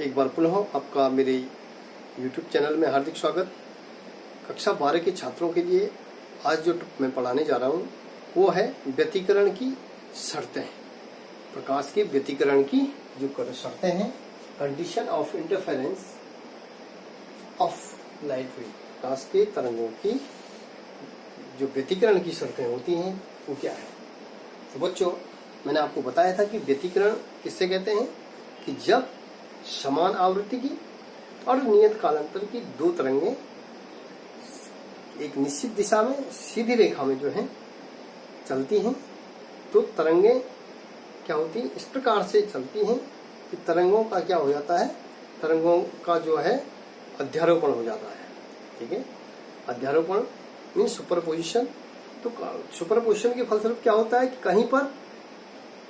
एक बार पुनः आपका मेरे YouTube चैनल में हार्दिक स्वागत। कक्षा 12 के छात्रों के लिए आज जो मैं पढ़ाने जा रहा हूँ वो है व्यतिकरण की शर्तें। प्रकाश के व्यतिकरण की जो शर्तें हैं, condition of interference of light wave. प्रकाश के तरंगों की जो व्यतिकरण की शर्तें होती हैं वो क्या है। तो बच्चों, मैंने आपको बताया था कि व्यतिकरण किससे कहते हैं कि जब समान आवृत्ति की और नियत कालांतर की दो तरंगें एक निश्चित दिशा में सीधी रेखा में जो है चलती हैं, तो तरंगें क्या होती हैं, इस प्रकार से चलती हैं कि तरंगों का क्या हो जाता है, तरंगों का जो है अध्यारोपण हो जाता है। ठीक है, अध्यारोपण मीन सुपरपोजिशन। तो सुपरपोजिशन के फलस्वरूप क्या होता है कि कहीं पर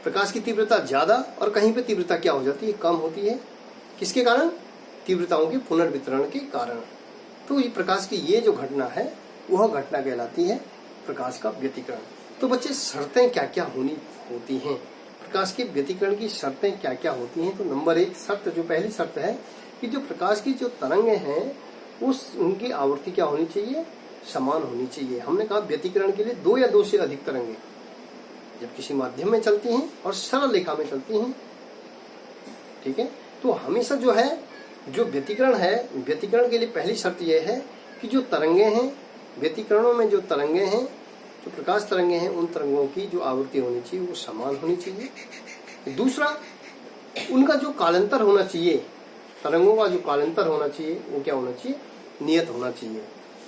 प्रकाश की तीव्रता ज्यादा और कहीं पर तीव्रता क्या हो जाती है, कम होती है। किसके कारण? तीव्रताओं के पुनर्वितरण के कारण। तो ये प्रकाश की ये जो घटना है वह घटना कहलाती है प्रकाश का व्यतिकरण। तो बच्चे, शर्तें क्या क्या होती हैं, प्रकाश के व्यतिकरण की शर्तें क्या क्या होती हैं। तो नंबर 1 शर्त, जो पहली शर्त है कि जो प्रकाश की जो तरंगें हैं उनकी आवृत्ति क्या होनी चाहिए, समान होनी चाहिए। हमने कहा व्यतिकरण के लिए 2 या 2 से अधिक तरंगें जब किसी माध्यम में चलती हैं और सरल रेखा में चलती हैं, ठीक है, तो हमेशा जो है जो व्यतिकरण है, व्यतिकरण के लिए पहली शर्त यह है कि जो तरंगे हैं, व्यतिकरणों में जो तरंगे हैं, जो प्रकाश तरंगे हैं, उन तरंगों की जो आवृत्ति होनी चाहिए वो समान होनी चाहिए। दूसरा, उनका जो कालांतर होना चाहिए, तरंगों का जो कालांतर होना चाहिए वो क्या होना चाहिए, नियत होना चाहिए।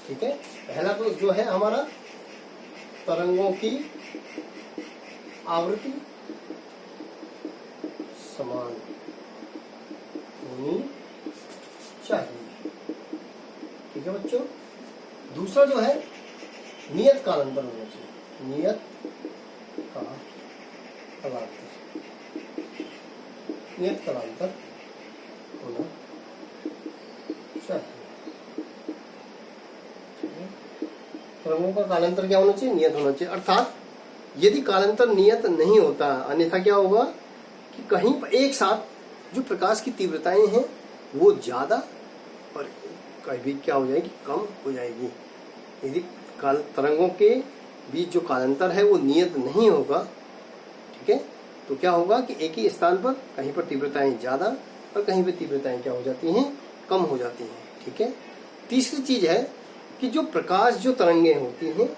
ठीक है, पहला तो जो है हमारा तरंगों की आवृत्ति समान होनी चाहिए। ठीक है बच्चों। दूसरा जो है नियत कालांतर होना चाहिए, नियत कालांतर, नियत कालांतर होना चाहिए। तरंगों का कालांतर क्या होना चाहिए, नियत होना चाहिए। अर्थात यदि कालांतर नियत नहीं होता, अन्यथा क्या होगा कि कहीं पर एक साथ जो प्रकाश की तीव्रताएं हैं वो ज्यादा और कभी क्या हो जाएगी, कम हो जाएगी। यदि तरंगों के बीच जो कालांतर है वो नियत नहीं होगा, ठीक है, तो क्या होगा कि एक ही स्थान पर कहीं पर तीव्रताएं ज्यादा और कहीं पर तीव्रताएं क्या हो जाती हैं, कम हो जाती हैं। ठीक है। तीसरी चीज है कि जो प्रकाश जो तरंगें होती हैं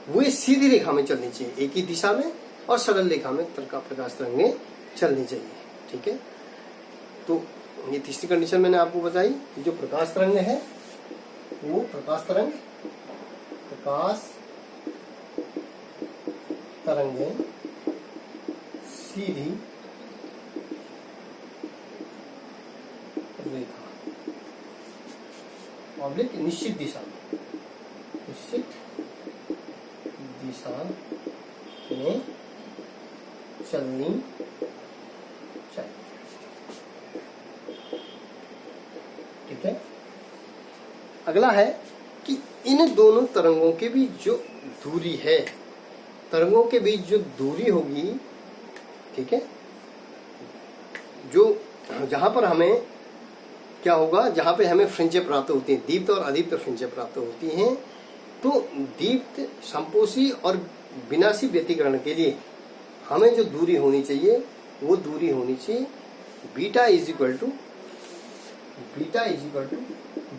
वो सीधी रेखा में चलनी चाहिए, एक ही दिशा में और सरल रेखा में प्रकाश तरंगें चलनी चाहिए। ठीक है, तो ये तीसरी कंडीशन मैंने आपको बताई कि जो प्रकाश तरंग है वो प्रकाश तरंगें सीधी रेखा ऑब्लिक निश्चित दिशा में चलनी चाहिए। ठीक है। अगला है कि इन दोनों तरंगों के बीच जो दूरी है, तरंगों के बीच जो दूरी होगी, ठीक है, जो जहां पर हमें क्या होगा, जहां पे हमें फ्रिंजें प्राप्त होती हैं, दीप्त और अदीप्त फ्रिंजें प्राप्त होती हैं, तो दीप्त, संपोषी और विनाशी व्यतिकरण के लिए हमें जो दूरी होनी चाहिए वो दूरी होनी चाहिए beta is equal to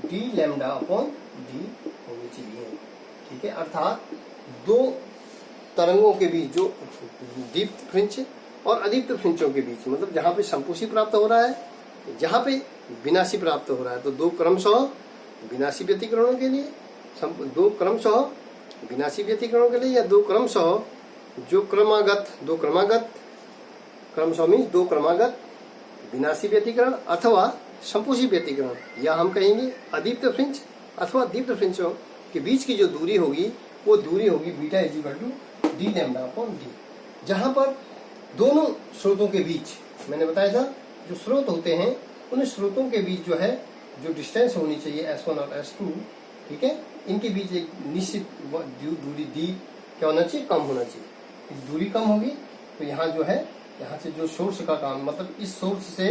D lambda upon D होनी चाहिए। ठीक है, अर्थात दो तरंगों के बीच जो दीप्त फ्रिंज और अदीप्त फ्रिंजों के बीच, मतलब जहां पे संपोषी प्राप्त हो रहा है, जहां पे विनाशी प्राप्त हो रहा है, तो दो क्रमशः विनाशी व्यतिकरणों के लिए, दो क्रमशः विनाशी व्यतिकरणों के लिए, या दो क्रमशः जो क्रमागत क्रमशः मीन्स दो क्रमागत विनाशी व्यतिकरण अथवा संपोषी व्यतिकरण, या हम कहेंगे अदीप्त फ्रिंज अथवा दीप्त फ्रिंजों के बीच की जो दूरी होगी वो दूरी होगी beta is equal to D lambda upon D. जहां पर दोनों स्रोतों के बीच, मैंने बताया था जो स्रोत होते हैं उन स्रोतों के बीच जो है जो डिस्टेंस होनी चाहिए S1 और S2, ठीक है, इनके बीच एक निश्चित दूरी डी क्या होना चाहिए, कम होना चाहिए। दूरी कम होगी तो यहाँ जो है, यहाँ से जो सोर्स का काम, मतलब इस सोर्स से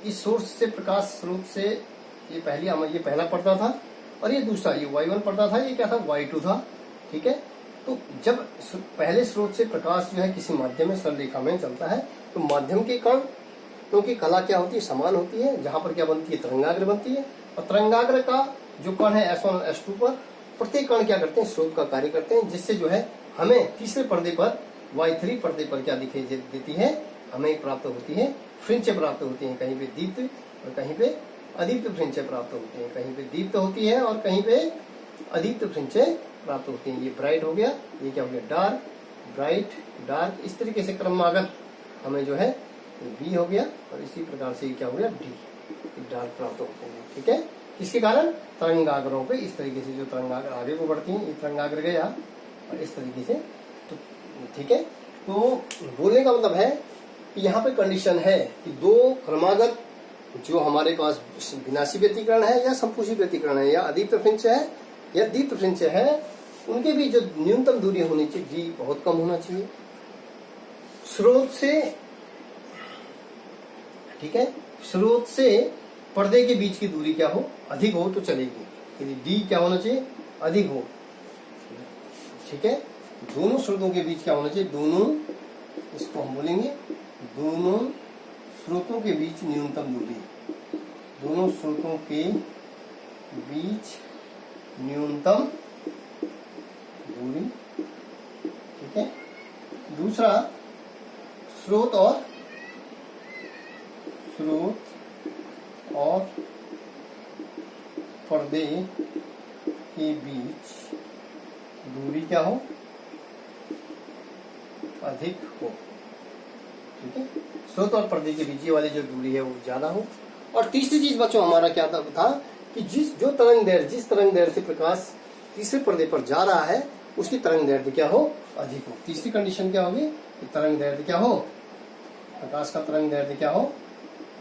इस सोर्स से, प्रकाश स्रोत से, ये पहला पड़ता था और ये दूसरा, ये y1 पड़ता था, ये क्या था, y2 था। ठीक है, तो जब पहले स्रोत से प्रकाश जो है किसी माध्यम में सरल रेखा में चलता है तो माध्यम के कण, क्योंकि कला क्या होती है, समान होती है, जहां पर क्या बनती है, तरंगाग्र बनती है, और तरंगाग्र का जो कण है S1 और S2 पर, प्रत्येक कण क्या करते हैं, स्रोत का कार्य करते हैं, जिससे जो है हमें तीसरे पर्दे पर, y3 पर्दे पर क्या दिखाई देती है, हमें प्राप्त होती है, फ्रिंचें प्राप्त होती हैं, कहीं पे दीप्त और कहीं पे अदीप्त फ्रिंचें प्राप्त होती हैं, कहीं पे दीप्त होती है और कहीं पे अदीप्त फ्रिंचें प्राप्त होती हैं। ये ब्राइट हो गया, ये क्या हो गया, डार्क, ब्राइट, डार्क, इस तरीके से क्रमागत हमें जो है बी हो गया, और इसी प्रकार से क्या हो गया, डी, डार्क प्राप्त होते हैं। ठीक है, इसके कारण तरंगाग्रों पे इस तरीके से जो तरंगाग्र आगे को बढ़ती हैं, ये तरंगाग्र गया और इस तरीके से, तो ठीक है। तो बोलने का मतलब है कि यहाँ पे कंडीशन है कि दो क्रमागत जो हमारे पास विनाशी व्यतिकरण है या संपूषी व्यतिकरण है या अदीप्त फ्रिंच है या दीप्त फ्रिंच है, उनके भी जो न्यूनतम दूरी होनी चाहिए, जी बहुत कम होना चाहिए स्रोत से। ठीक है, स्रोत से पर्दे के बीच की दूरी क्या हो, अधिक हो तो चलेगी, यदि डी क्या होना चाहिए, अधिक हो। ठीक है, दोनों स्रोतों के बीच क्या होना चाहिए, दोनों, इसको हम बोलेंगे दोनों स्रोतों के बीच न्यूनतम दूरी, दोनों स्रोतों के बीच न्यूनतम दूरी। ठीक है, दूसरा, स्रोत और पर्दे के बीच दूरी क्या हो, अधिक हो। ठीक है, स्रोत और पर्दे के बीच वाली जो दूरी है वो ज्यादा हो। और तीसरी चीज बच्चों हमारा क्या था कि जिस तरंग दैर्ध्य से प्रकाश तीसरे पर्दे पर जा रहा है उसकी तरंग दैर्ध्य क्या हो, अधिक हो। तीसरी कंडीशन क्या होगी कि तरंग दैर्ध्य क्या हो, प्रकाश का तरंग दैर्ध्य क्या हो,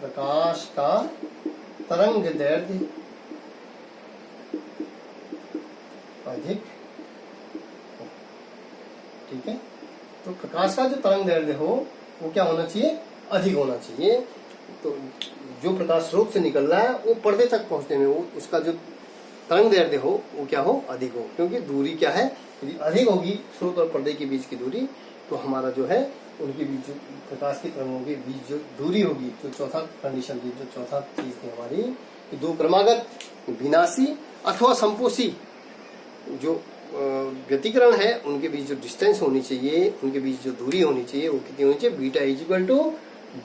प्रकाश का तरंग दैर्ध्य अधिक हो। ठीक है, तो प्रकाश का जो तरंग दैर्ध्य हो वो क्या होना चाहिए, अधिक होना चाहिए। तो जो प्रकाश स्रोत से निकल रहा है वो पर्दे तक पहुंचने में वो उसका जो तरंग दैर्ध्य हो वो क्या हो, अधिक हो, क्योंकि दूरी क्या है, यदि अधिक होगी स्रोत और पर्दे के बीच की दूरी, तो हमारा जो है उनके बीच जो प्रकाश की तरंगों के बीच जो दूरी होगी, जो चौथा कंडीशन थी, जो चौथा चीज थी हमारी, कि दो क्रमागत विनाशी अथवा संपोषी जो व्यतिकरण है उनके बीच जो डिस्टेंस होनी चाहिए, उनके बीच जो दूरी होनी चाहिए वो कितनी होनी चाहिए, beta is equal to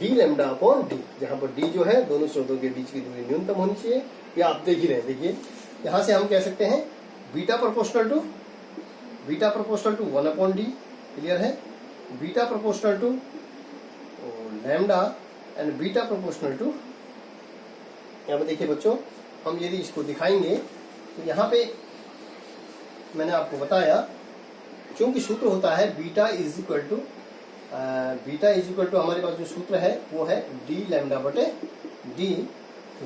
D lambda upon D, जहां पर डी जो है दोनों स्रोतों के बीच की दूरी न्यूनतम होनी चाहिए। ये आप देख ही रहे, देखिए यहां से हम कह सकते हैं beta proportional to 1 upon D, clear है, beta proportional to lambda and beta proportional to, यहाँ पे देखिए बच्चों, हम यदि इसको दिखाएंगे तो यहाँ पे मैंने आपको बताया, क्योंकि सूत्र होता है बीटा इज इक्वल टू हमारे पास जो सूत्र है वो है डी लैम्डा बटे डी।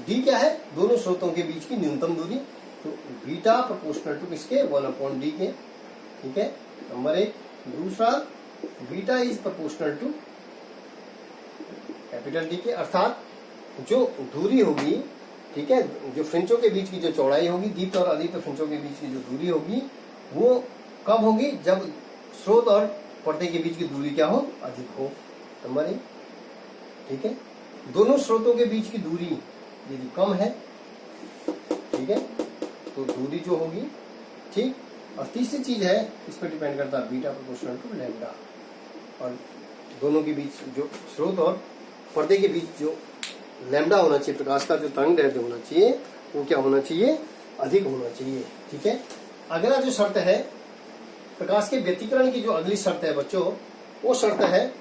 डी क्या है, दोनों स्रोतों के बीच की न्यूनतम दूरी, तो बीटा प्रोपोर्शनल टू किसके, 1 अपॉन डी के। ठीक है, नंबर 1। दूसरा, beta is proportional to capital D के, अर्थात जो दूरी होगी, ठीक है, जो फ्रिंचों के बीच की जो चौड़ाई होगी, दीप्त और अदीप्त फ्रिंचों के बीच की जो दूरी होगी वो कब होगी, जब स्रोत और पर्दे के बीच की दूरी क्या हो, अधिक हो, नंबर 1। ठीक है, दोनों स्रोतों के बीच की दूरी यदि कम है, ठीक है, तो दूरी जो होगी, ठीक। और तीसरी चीज है, इस पर डिपेंड करता है बीटा प्रोपोर्शनल टू लैम्डा, और दोनों के बीच जो स्रोत और पर्दे के बीच जो लैम्डा होना चाहिए, प्रकाश का जो तरंग दैर्ध्य होना चाहिए वो क्या होना चाहिए, अधिक होना चाहिए। ठीक है, अगला जो शर्त है प्रकाश के व्यतिकरण की, जो अगली शर्त है बच्चों, वो शर्त है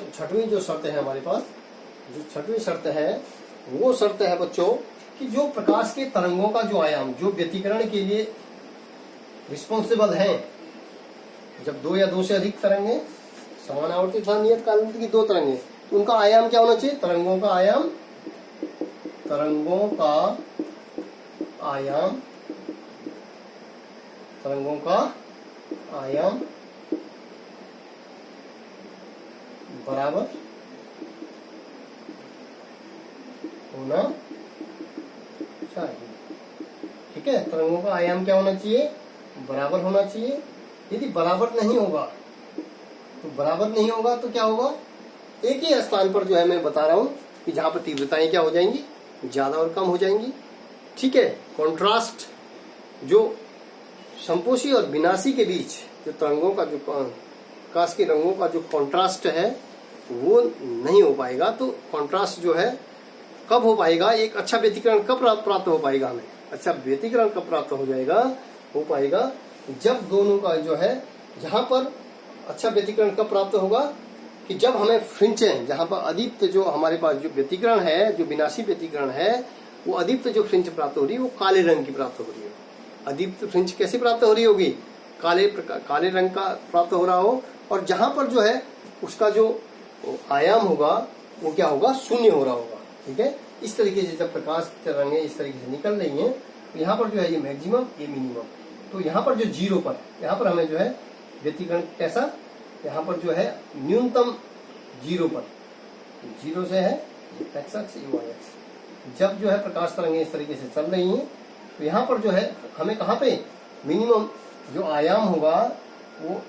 छठवीं जो शर्त है हमारे पास, जो छठवीं शर्त है वो शर्त है बच्चों कि जो प्रकाश के तरंगों का जो आयाम, जो व्यतिकरण के लिए रिस्पॉन्सिबल है, जब दो या दो से अधिक तरंगे समान आवर्ती तथा नियत कालांतर की दो तरंगे, तो उनका आयाम क्या होना चाहिए, तरंगों का बराबर होना चाहिए। ठीक है, तरंगों का आयाम क्या होना चाहिए? बराबर होना चाहिए। यदि बराबर नहीं होगा तो क्या होगा? एक ही स्थान पर जो है मैं बता रहा हूं कि जहां पर तीव्रताएं क्या हो जाएंगी? ज्यादा और कम हो जाएंगी। ठीक है, कॉन्ट्रास्ट जो संपोषी और विनाशी के बीच जो तरंगों का जो प्रकाश के रंगों का जो कॉन्ट्रास्ट है वो नहीं हो पाएगा। तो कॉन्ट्रास्ट जो है कब हो पाएगा? एक अच्छा व्यतिकरण कब प्राप्त हो पाएगा हमें? अच्छा व्यतिकरण कब प्राप्त हो पाएगा जब दोनों का जो है, जहां पर अच्छा व्यतिकरण कब प्राप्त होगा कि जब हमें फ्रिंचें, जहां पर अदीप्त जो हमारे पास जो व्यतिकरण है, जो विनाशी व्यतिकरण है, वो अदीप्त जो फ्रिंच प्राप्त हो रही है वो काले रंग की प्राप्त हो रही है। अदीप्त फ्रिंच कैसे प्राप्त हो रही होगी? काले रंग का प्राप्त हो रहा हो, और जहां पर जो है उसका जो आयाम होगा वो क्या होगा? शून्य हो रहा होगा। ठीक है, इस तरीके से जब प्रकाश तरंगें इस तरीके से निकल रही हैं तो यहाँ पर जो है ये मैक्सिमम, ये मिनिमम, तो यहाँ पर जो जीरो पर, यहाँ पर हमें जो है व्यतिकरण कैसा, यहाँ पर जो है न्यूनतम जीरो पर, जीरो से है एक्स अक्ष, वाई अक्ष। जब जो है प्रकाश तरंगें इस तरीके से चल रही हैं तो यहाँ पर जो है हमें कहाँ पे मिनिमम जो आयाम होगा, वो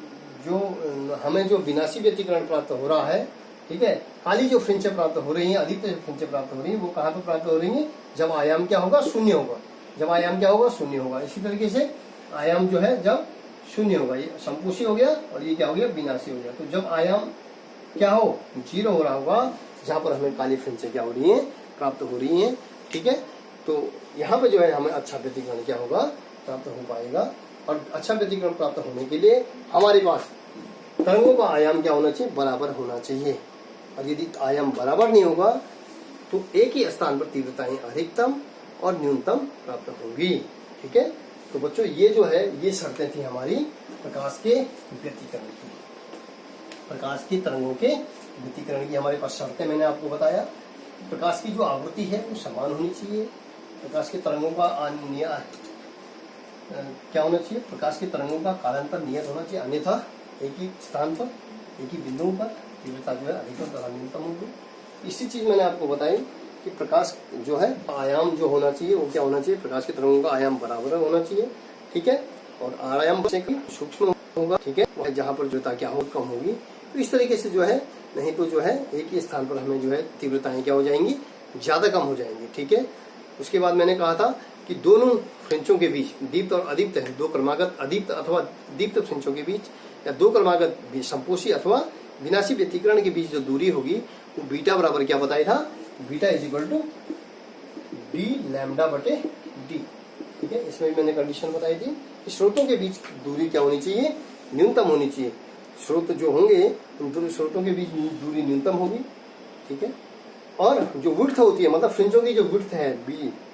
जो हमें जो विनाशी व्यतिकरण प्राप्त हो रहा है, ठीक है, काली जो फ्रिंचें प्राप्त हो रही हैं, अदीप्त जो फ्रिंचें प्राप्त हो रही हैं, वो कहाँ पे प्राप्त हो रही हैं? जब आयाम क्या होगा? शून्य होगा। जब आयाम क्या होगा? शून्य होगा। इसी तरीके से आयाम जो है जब शून्य होगा, ये संपोषी हो गया और ये क्या हो गया? विनाशी हो गया। तो जब आयाम क्या हो? जीरो हो रहा होगा, जहां पर हमें काली फ्रिंचें क्या हो रही हैं? प्राप्त हो रही हैं। ठीक है, तो यहाँ पे जो है हमें अच्छा व्यतिकरण क्या होगा? प्राप्त हो पाएगा। और अच्छा व्यतिकरण प्राप्त होने के लिए हमारे पास तरंगों का आयाम क्या होना चाहिए? बराबर होना चाहिए। और यदि आयाम बराबर नहीं होगा तो एक ही स्थान पर तीव्रताएं अधिकतम और न्यूनतम प्राप्त होगी। ठीक है, तो बच्चों ये जो है ये शर्तें थी हमारी प्रकाश के व्यतिकरण की, प्रकाश की तरंगों के व्यतिकरण की हमारे पास शर्तें मैंने आपको बताया। प्रकाश की जो आवृत्ति है वो समान होनी चाहिए। प्रकाश के तरंगों का क्या होना चाहिए? प्रकाश के तरंगों का कालांतर नियत होना चाहिए, अन्यथा एक ही स्थान पर, एक ही बिंदु पर तीव्रता जो है अधिकतम तथा न्यूनतम होगी। इसी चीज मैंने आपको बताई कि प्रकाश जो है आयाम जो होना चाहिए वो क्या होना चाहिए? प्रकाश के तरंगों का आयाम बराबर होना चाहिए। ठीक है, और आयाम सूक्ष्म होगा। ठीक है, जहां पर तीव्रता क्या हो? कम होगी। तो इस तरीके से जो है, नहीं तो जो है एक ही स्थान पर हमें जो है तीव्रताएं क्या हो जाएंगी? ज्यादा कम हो जाएंगी। ठीक है, उसके बाद मैंने कहा था कि दोनों फ्रिंचों के बीच, दीप्त और अदीप्त है, दो क्रमागत अदीप्त अथवा दीप्त फ्रिंचों के बीच, या दो क्रमागत संपोषी अथवा विनाशी व्यतिकरण के बीच जो दूरी होगी वो बीटा बराबर क्या बताया था? Beta is equal to D lambda बटे डी। ठीक है, इसमें मैंने कंडीशन बताई थी कि स्रोतों के बीच दूरी क्या होनी चाहिए? न्यूनतम होनी चाहिए। स्रोत जो होंगे उन दोनों स्रोतों के बीच दूरी न्यूनतम होगी। ठीक है, और जो विड्थ होती है, मतलब फ्रिंचों की जो विड्थ है,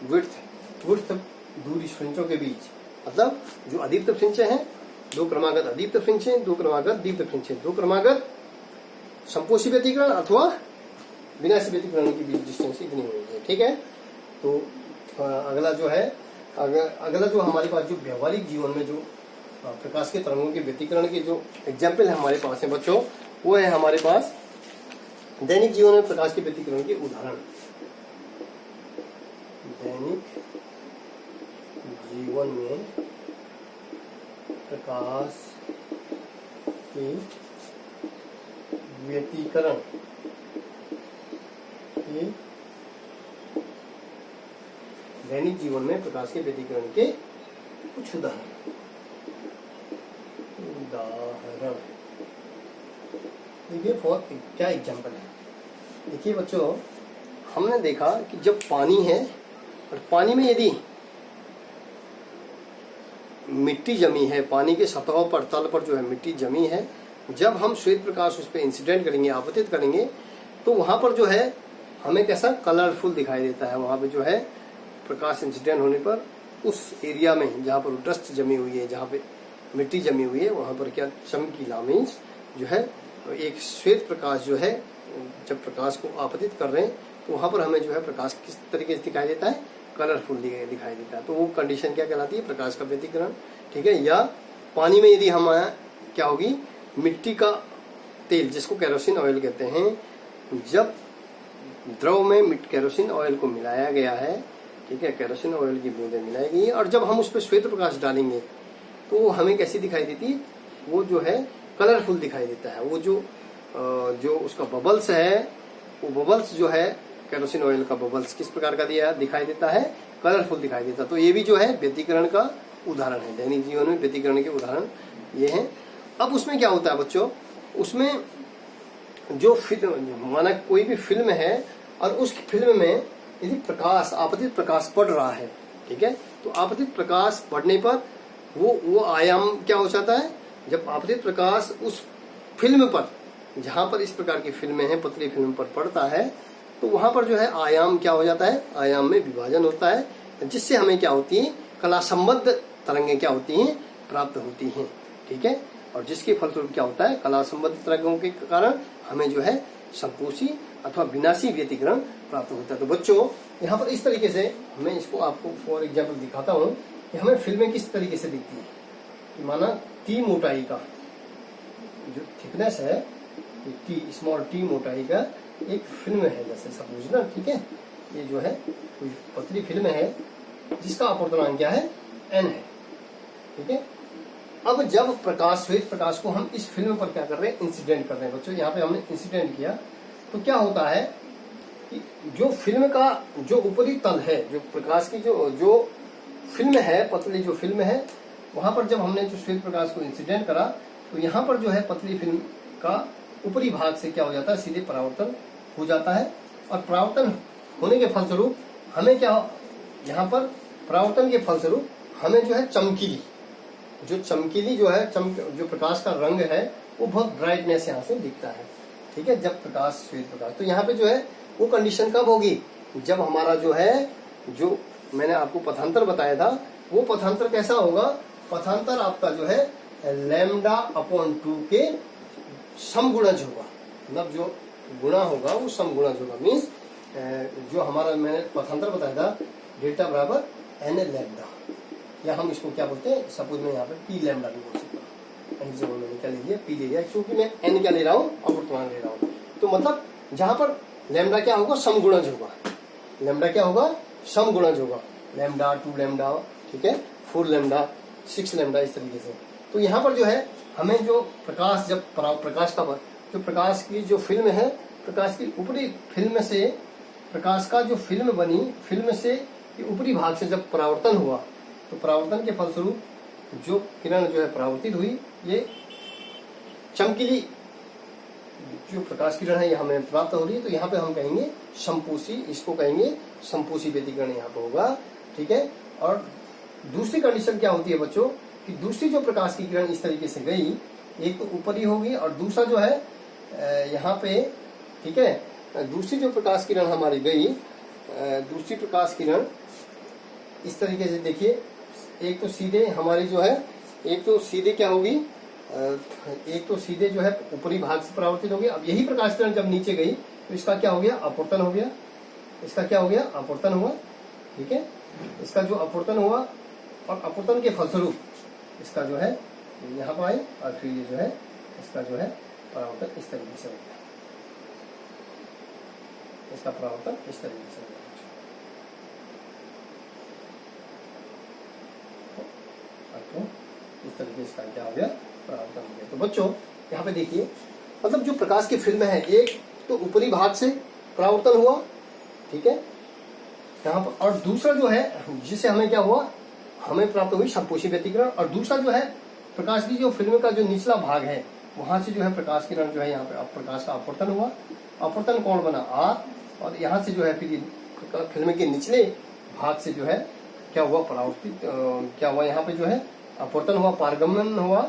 विड्थ दूरी फ्रिंचों के बीच, मतलब जो अदीप्त फ्रिंचें हैं, दो क्रमागत अदीप्त फ्रिंचें, दो क्रमागत दीप्त फ्रिंचें, दो क्रमागत संपोषी व्यतिकरण अथवा विनाशी व्यतिकरण के बीच डिस्टेंस इतनी होनी चाहिए। ठीक है, तो अगला जो है, अगला जो हमारे पास जो व्यवहारिक जीवन में जो प्रकाश के तरंगों के व्यतिकरण के जो एग्जाम्पल है हमारे पास है बच्चों, वो है हमारे पास दैनिक जीवन में प्रकाश के व्यतिकरण के उदाहरण। दैनिक जीवन में प्रकाश के व्यतिकरण के, दैनिक जीवन में प्रकाश के व्यतिकरण के कुछ उदाहरण। देखिए क्या एग्जाम्पल है। देखिए बच्चों, हमने देखा कि जब पानी है और पानी में यदि मिट्टी जमी है, पानी के सतह पर, तल पर जो है मिट्टी जमी है, जब हम श्वेत प्रकाश उस पर इंसिडेंट करेंगे, आपतित करेंगे, तो वहां पर जो है हमें कैसा कलरफुल दिखाई देता है। वहां पे जो है प्रकाश इंसिडेंट होने पर उस एरिया में जहां पर डस्ट जमी हुई है, जहां पे मिट्टी जमी हुई है, वहां पर क्या चमकीला मीन्स जो है एक श्वेत प्रकाश जो है, जब प्रकाश को आपतित कर रहे हैं तो वहां पर हमें जो है प्रकाश किस तरीके से दिखाई देता है? कलरफुल दिखाई देता है। तो वो कंडीशन क्या कहलाती है? प्रकाश का व्यतिकरण। ठीक है, या पानी में यदि हम क्या होगी? मिट्टी का तेल, जिसको केरोसिन ऑयल कहते हैं, जब द्रव में केरोसिन ऑयल को मिलाया गया है, ठीक है, केरोसिन ऑयल की बूंदें मिलाई गई है, और जब हम उस पर श्वेत प्रकाश डालेंगे तो वो हमें कैसी दिखाई देती है, वो जो है कलरफुल दिखाई देता है। वो जो उसका बबल्स है, वो बबल्स जो है केरोसिन ऑयल का बबल्स किस प्रकार का दिखाई देता है, कलरफुल दिखाई देता है। तो ये भी जो है व्यतिकरण का उदाहरण है, दैनिक जीवन में व्यतिकरण के उदाहरण ये हैं। अब उसमें क्या होता है बच्चों, उसमें जो फिल्म, माना कोई भी फिल्म है और उस फिल्म में यदि प्रकाश, आपतित प्रकाश पड़ रहा है, ठीक है, तो आपतित प्रकाश पड़ने पर वो आयाम क्या हो जाता है, जब आपतित प्रकाश उस फिल्म पर, जहां पर इस प्रकार की फिल्में हैं, पतली फिल्म पर पड़ता है, तो वहां पर जो है आयाम क्या हो जाता है, आयाम में विभाजन होता है, जिससे हमें क्या होती है, कला संबद्ध तरंगें क्या होती हैं, प्राप्त होती हैं, ठीक है। और जिसके फलस्वरूप क्या होता है, कला संबद्ध तरंगों के कारण हमें जो है संपोषी अथवा विनाशी व्यतिकरण प्राप्त होता है। तो बच्चों यहाँ पर इस तरीके से, मैं इसको आपको फॉर एग्जाम्पल दिखाता हूँ कि हमें फिल्में किस तरीके से दिखती है। माना टी मोटाई का जो थिकनेस है, टी स्मॉल टी मोटाई का एक फिल्म है, जैसे सपोज ना, ठीक है, ये जो है कोई पतली फिल्म है जिसका अपवर्तनांक क्या है, एन है, ठीक है। अब जब प्रकाश, श्वेत प्रकाश को हम इस फिल्म पर क्या कर रहे हैं, इंसिडेंट कर रहे हैं बच्चों, यहाँ पे हमने इंसिडेंट किया, तो क्या होता है कि जो फिल्म का जो ऊपरी तल है, जो प्रकाश की जो फिल्म है, पतली जो फिल्म है, वहां पर जब हमने जो श्वेत प्रकाश को इंसिडेंट करा, तो यहाँ पर जो है पतली फिल्म का ऊपरी भाग से क्या हो जाता है, सीधे परावर्तन हो जाता है। और परावर्तन होने के फलस्वरूप हमें क्या, यहाँ पर परावर्तन के फलस्वरूप हमें जो है चमकीली जो है जो प्रकाश का रंग है, वो बहुत ब्राइटनेस यहाँ से दिखता है, ठीक है, जब प्रकाश, श्वेत प्रकाश। तो यहाँ पे जो है वो कंडीशन कब होगी, जब हमारा जो है, जो मैंने आपको पथांतर बताया था, वो पथांतर कैसा होगा, पथांतर आपका जो है λ/2 के समगुणज होगा, मतलब जो गुणा होगा वो समगुणज होगा। मीन्स जो हमारा मैंने पथांतर बताया था, डेल्टा बराबर n लैम्डा, या हम इसको क्या बोलते हैं, सपोज मैं यहाँ पे पी लैम्डा भी बोल सकता हूँ, एन से मैंने क्या ले लिया, पी ले लिया, क्योंकि मैं एन क्या ले रहा हूँ, अपवर्तनांक ले रहा हूँ। तो मतलब जहां पर लैम्डा क्या होगा, समगुणज होगा, लैम्डा क्या होगा, समगुणज होगा, लैम्डा 2 लैम्डा, ठीक है, 4 लैम्डा, 6 लैम्डा, इस तरीके से। तो यहाँ पर जो है हमें जो प्रकाश, जब प्रकाश का जो प्रकाश की जो फिल्म है, प्रकाश की ऊपरी फिल्म से, प्रकाश का जो फिल्म बनी, फिल्म से ऊपरी भाग से जब परावर्तन हुआ, तो परावर्तन के फलस्वरूप जो किरण जो है परावर्तित हुई, ये चमकीली जो प्रकाश किरण है ये हमें प्राप्त हो रही है। तो यहाँ पे हम कहेंगे संपोषी, इसको कहेंगे संपोषी व्यतिकरण यहाँ पे होगा, ठीक है। और दूसरी कंडीशन क्या होती है बच्चों, कि दूसरी जो प्रकाश की किरण इस तरीके से गई, एक तो ऊपरी होगी, और दूसरा जो है यहाँ पे, ठीक है, दूसरी जो प्रकाश किरण हमारी गई, दूसरी प्रकाश किरण इस तरीके से देखिए, एक तो सीधे हमारी जो है, एक तो सीधे क्या होगी, एक तो सीधे जो है ऊपरी भाग से परावर्तित होगी। अब यही प्रकाश किरण जब नीचे गई, तो इसका क्या हो गया, अपवर्तन हो गया, इसका क्या हो गया, अपवर्तन हुआ, ठीक है, इसका जो अपवर्तन हुआ, और अपवर्तन के फलस्वरूप इसका जो है यहाँ पर आई, और फिर ये जो है इसका जो है परावर्तन इस तरीके से हो गया, इसका परावर्तन इस तरीके से हो गया, आपको इस तरीके से क्या हो गया, परावर्तन हो गया। तो बच्चों यहाँ पे देखिए, मतलब जो प्रकाश की फिल्म है, एक तो ऊपरी भाग से परावर्तन हुआ, ठीक है, यहाँ पर, और दूसरा जो है जिससे हमें क्या हुआ, हमें प्राप्त हुई संपोषी व्यतिकरण। और दूसरा जो है प्रकाश की जो फिल्म का जो निचला भाग है, वहां से जो है प्रकाश किरण जो है यहाँ पे प्रकाश का अपवर्तन हुआ, अपवर्तन कोण बना आर, और यहाँ से जो है फिर फिल्म के निचले भाग से जो है क्या हुआ, परावर्तित क्या हुआ, यहाँ पे जो है अपवर्तन हुआ, पारगमन हुआ,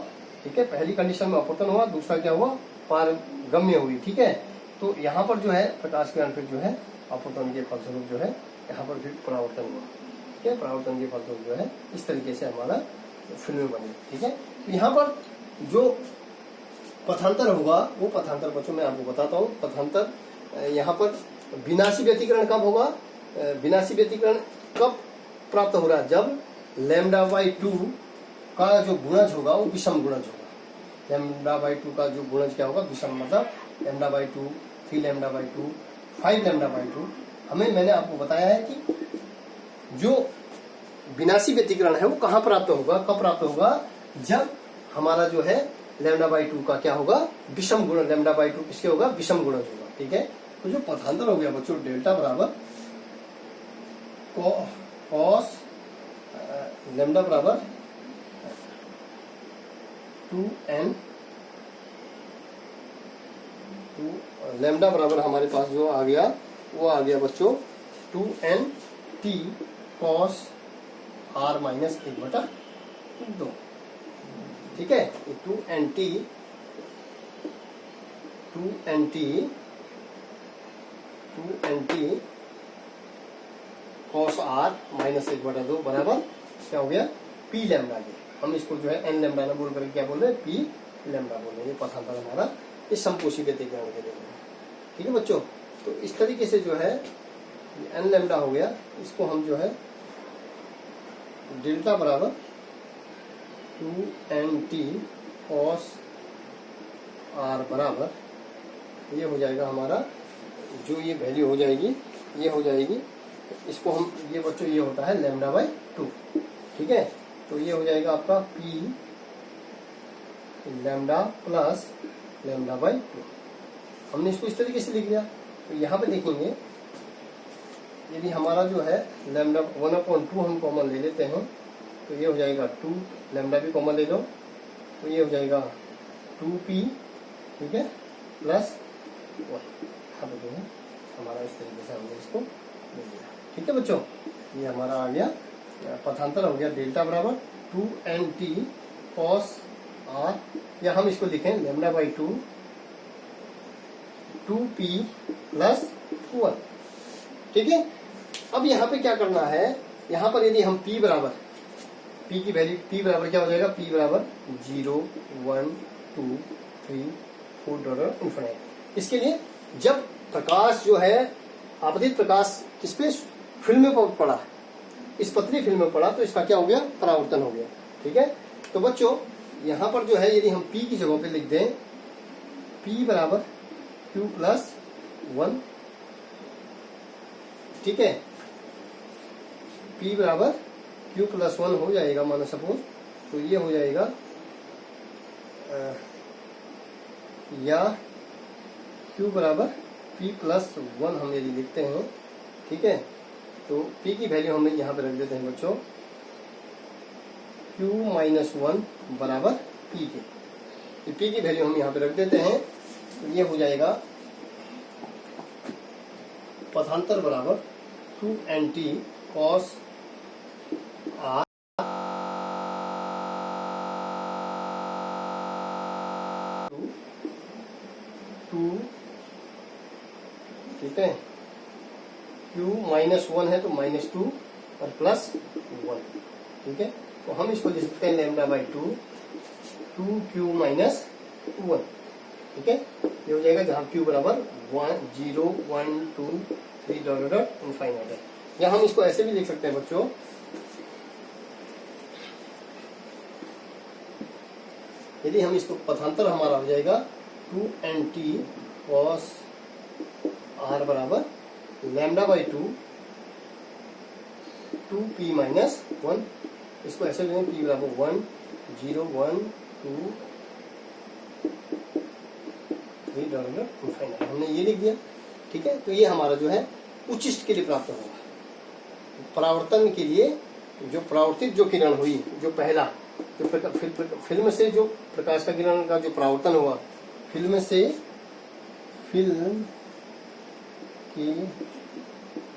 ठीक है, पहली कंडीशन में अपवर्तन हुआ, दूसरा क्या हुआ, पारगम्य हुई, ठीक है। तो यहाँ पर जो है प्रकाश किरण फिर जो है अपवर्तन के फलस्वरूप जो है यहाँ पर फिर परावर्तन हुआ, ठीक है, परावर्तन के फलस्वरूप जो है इस तरीके से हमारा फिल्म बनी, ठीक है। तो यहाँ पर जो पथांतर होगा, वो पथांतर बच्चों मैं आपको बताता हूँ। पथांतर यहाँ पर विनाशी व्यतिकरण कब होगा, विनाशी व्यतिकरण कब प्राप्त हो रहा है, जब λ/2 का जो गुणज होगा वो विषम गुणज होगा। λ/2 का जो गुणज क्या होगा, विषम, मतलब λ/2, 3 λ/2, 5 लैम्डा बाई 2 हमें, मैंने आपको बताया है कि जो विनाशी व्यतिकरण है वो कहाँ प्राप्त होगा, कब प्राप्त होगा, जब हमारा जो है लैम्डा बाई 2 का क्या होगा, विषम गुणन। लैम्डा बाई 2 किसके होगा, विषम गुणन होगा। ठीक है, तो जो पथांतर हो गया बच्चों, डेल्टा बराबर कॉस लैम्डा बराबर 2n, लैम्डा बराबर हमारे पास जो आ गया वो आ गया बच्चों 2n t cos r minus 1/2। ठीक है, 2n t cos r minus 1/2 बराबर क्या हो गया, पी लैम्डा के। हम इसको जो है एन लैम्डा ना बोल करके क्या बोल रहे हैं, पी लैम्डा बोल रहे हैं। ये पथांतर हमारा इस समपोषी व्यतिकरण के लिए। ठीक है बच्चों, तो इस तरीके से जो है एन लैम्डा हो गया, इसको हम जो है डेल्टा बराबर 2nt कॉस r बराबर, ये हो जाएगा हमारा, जो ये वैल्यू हो जाएगी ये हो जाएगी, इसको हम, ये बच्चों ये होता है लैम्डा बाई 2। ठीक है, तो ये हो जाएगा आपका P lambda plus lambda by 2। हमने इसको इस तरीके से लिख दिया। तो यहाँ पे देखेंगे, यदि हमारा जो है लैम्डा 1/2 हम कॉमन ले लेते हैं, तो ये हो जाएगा 2, लैम्डा भी कॉमन ले लो, तो ये हो जाएगा 2p। ठीक है, प्लस 1। यहाँ पे जो है हमारा इस तरीके से हमने इसको ले लिया। ठीक है बच्चों, ये हमारा आ गया पथांतर हो गया डेल्टा बराबर 2nt कॉस r, या हम इसको लिखें लैम्डा बाई 2 2p प्लस 1। ठीक है, अब यहाँ पे क्या करना है, यहाँ पर यदि हम p बराबर, p की वैल्यू, p बराबर क्या हो जाएगा, p बराबर 0 1 2 3 4 इन्फिनिट। इसके लिए जब प्रकाश जो है, आपतित प्रकाश किस पे, फिल्म में पड़ा, इस पतली फिल्म में पड़ा, तो इसका क्या हो गया, परावर्तन हो गया। ठीक है, तो बच्चों यहाँ पर जो है यदि हम p की जगह पे लिख दें p बराबर q प्लस 1। ठीक है, p बराबर q प्लस 1 हो जाएगा मानो सपोज, तो ये हो जाएगा या q बराबर p प्लस 1 हम यदि लिखते हैं। ठीक है, तो p की वैल्यू हम यहाँ पे रख देते हैं बच्चों q माइनस 1 बराबर p के। तो p की वैल्यू हम यहाँ पे रख देते हैं, तो ये हो जाएगा पथांतर बराबर 2nt कॉस r 2। ठीक है, q माइनस 1 है तो -2 और प्लस 1। ठीक है, तो हम इसको लिख सकते हैं लैम्डा बाई 2 2q माइनस 1। ठीक है, ये हो जाएगा जहाँ q बराबर 1 0 1 2 3 डॉट इनफाइनाइट है। या हम इसको ऐसे भी लिख सकते हैं बच्चों, यदि हम इसको पथांतर हमारा हो जाएगा 2nt कॉस r बराबर लैम्डा बाई 2 2p माइनस 1। इसको ऐसे लें, p बराबर 1 0 1 2 3 डॉट इनफाइनाइट, हमने ये लिख दिया। ठीक है, तो ये हमारा जो है उच्चिष्ट के लिए प्राप्त होगा। परावर्तन के लिए जो परावर्तित जो किरण हुई, जो पहला जो फिल्म से जो प्रकाश का किरण का जो परावर्तन हुआ, फिल्म से, फिल्म के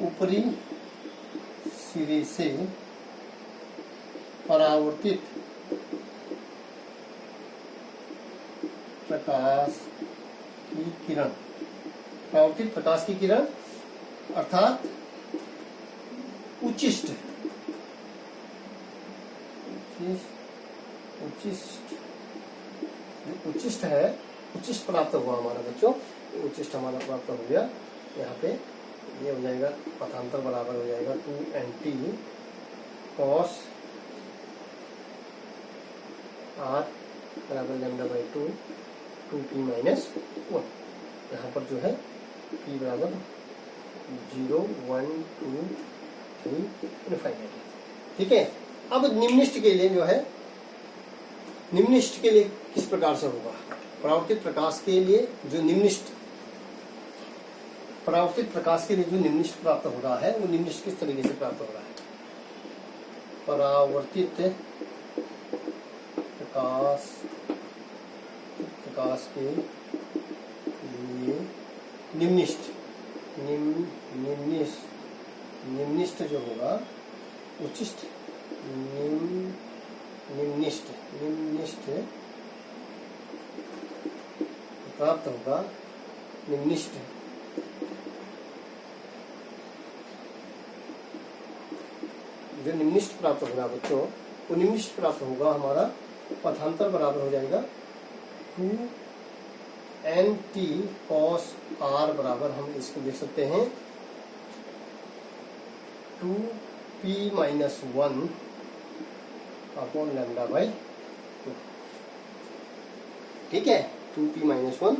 ऊपरी सिरे से परावर्तित प्रकाश की किरण, परावर्तित प्रकाश की किरण अर्थात उच्चिष्ट, उच्चिष्ट है, उच्चिष्ट प्राप्त हुआ हमारा बच्चों, उच्चिष्ट हमारा प्राप्त हो गया। यहाँ पे ये हो जाएगा पथांतर बराबर हो जाएगा 2nt कॉस r बराबर लैम्डा बाई 2 2p माइनस 1। यहाँ पर जो है p बराबर 0 1 2 3 इनफाइनाइट। ठीक है। अब निम्निष्ट के लिए जो है, निम्निष्ट के लिए किस प्रकार से होगा? परावर्तित प्रकाश के लिए जो निम्निष्ट, परावर्तित प्रकाश के लिए जो निम्निष्ट प्राप्त हो रहा है, वो निम्निष्ट किस तरीके से प्राप्त हो रहा है? परावर्तित प्रकाश के लिए निम्निष्ट निम्निष्ट जो होगा, उच्चिष्ट निम्निष्ट प्राप्त होगा। निम्निष्ट जो निम्निष्ट प्राप्त होगा बच्चों, वो निम्निष्ट प्राप्त होगा हमारा पथांतर बराबर हो जाएगा 2nt cos r बराबर, हम इसको देख सकते हैं 2p - 1 अपॉन लैम्डा बाई 2। ठीक है, 2p - 1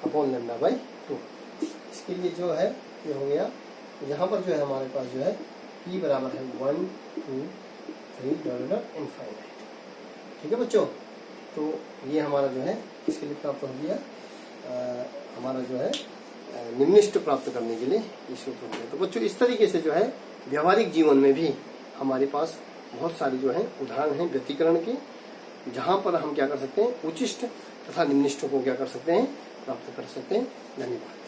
अपॉन लैम्डा बाई 2। इसके लिए जो है ये हो गया, यहाँ पर जो है हमारे पास जो है p बराबर है 1 2 3 इनफाइनाइट। ठीक है बच्चों, तो ये हमारा जो है इसके लिए प्राप्त हो गया, हमारा जो है निम्निष्ट प्राप्त करने के लिए ये सूत्र हो गया। तो बच्चों इस तरीके से जो है व्यावहारिक जीवन में भी हमारे पास बहुत सारी जो है उदाहरण हैं व्यतिकरण के, जहाँ पर हम क्या कर सकते हैं, उच्चिष्ट तथा निम्निष्ट को क्या कर सकते हैं, प्राप्त कर सकते हैं। धन्यवाद।